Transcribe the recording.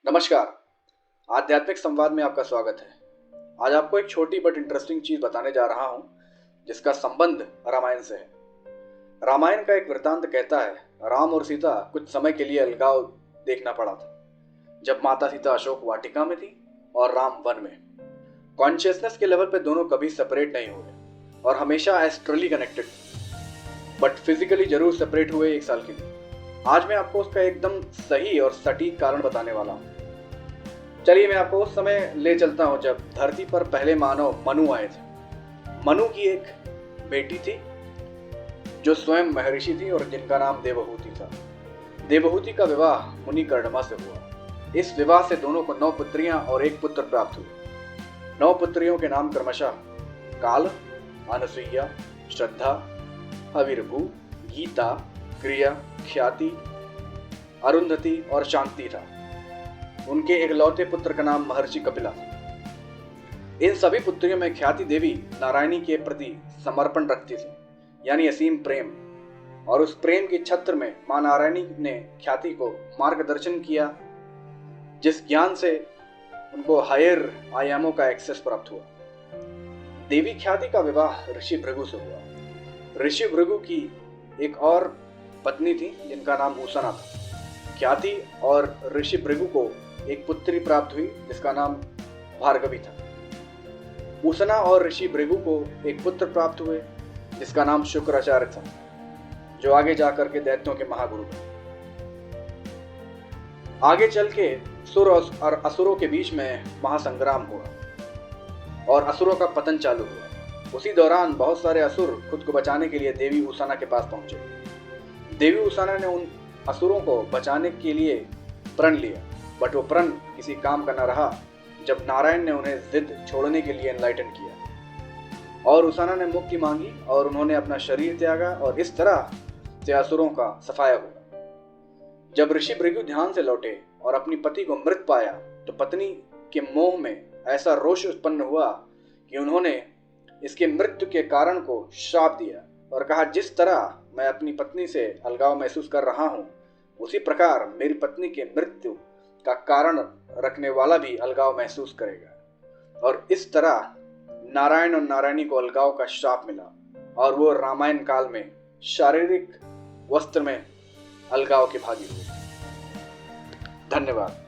नमस्कार। आध्यात्मिक संवाद में आपका स्वागत है। आज आपको एक छोटी बट इंटरेस्टिंग चीज बताने जा रहा हूं जिसका संबंध रामायण से है। रामायण का एक वृत्तांत कहता है, राम और सीता कुछ समय के लिए अलगाव देखना पड़ा था, जब माता सीता अशोक वाटिका में थी और राम वन में। कॉन्शियसनेस के लेवल पे दोनों कभी सेपरेट नहीं हुए और हमेशा एस्ट्रली कनेक्टेड, बट फिजिकली जरूर सेपरेट हुए 1 साल के लिए। आज मैं आपको उसका एकदम सही और सटीक कारण बताने वाला हूं। चलिए मैं आपको उस समय ले चलता हूं जब धरती पर पहले मानव मनु आए थे। मनु की एक बेटी थी जो स्वयं महर्षि थी और जिनका नाम देवहूति था। देवहूति का विवाह मुनि कर्णमा से हुआ। इस विवाह से दोनों को 9 पुत्रियां और 1 पुत्र प्राप्त हुए। 9 पुत्रियों के नाम क्रमशः काल, अनसुईया, श्रद्धा, हविर्भू, गीता, क्रिया, ख्याति, अरुंधति और शांति था। उनके इकलौते पुत्र का नाम महर्षि कपिला था। इन सभी पुत्रियों में ख्याति देवी नारायणी के प्रति समर्पण रखती थी, यानी असीम प्रेम, और उस प्रेम की छत्र में मां नारायणी ने ख्याति को मार्गदर्शन किया, जिस ज्ञान से उनको हायर आयामों का एक्सेस प्राप्त हुआ। देवी ख्याति का विवाह ऋषि भृगु से हुआ। ऋषि भृगु की एक और पत्नी थी जिनका नाम उसना था। ख्याति और ऋषि भृगु को एक पुत्री प्राप्त हुई जिसका नाम भार्गवी था। उसना और ऋषि भृगु को एक पुत्र प्राप्त हुए जिसका नाम शुक्राचार्य था, जो आगे जाकर के दैत्यों के महागुरु बने। आगे चल के सुर और असुरों के बीच में महासंग्राम हुआ और असुरों का पतन चालू हुआ। उसी दौरान बहुत सारे असुर खुद को बचाने के लिए देवी उसना के पास पहुंचे। देवी उसना ने उन असुरों को बचाने के लिए प्रण लिया, बट वो प्रण किसी काम का न रहा जब नारायण ने उन्हें जिद छोड़ने के लिए एनलाइटन किया और उसना ने मुक्ति मांगी और उन्होंने अपना शरीर त्यागा और इस तरह से असुरों का सफाया हुआ। जब ऋषि भृगु ध्यान से लौटे और अपनी पति को मृत पाया तो पत्नी के मोह में ऐसा रोष उत्पन्न हुआ कि उन्होंने इसके मृत्यु के कारण को श्राप दिया और कहा, जिस तरह मैं अपनी पत्नी से अलगाव महसूस कर रहा हूं, उसी प्रकार मेरी पत्नी के मृत्यु का कारण रखने वाला भी अलगाव महसूस करेगा। और इस तरह नारायण और नारायणी को अलगाव का श्राप मिला और वो रामायण काल में शारीरिक वस्त्र में अलगाव के भागी हुए। धन्यवाद।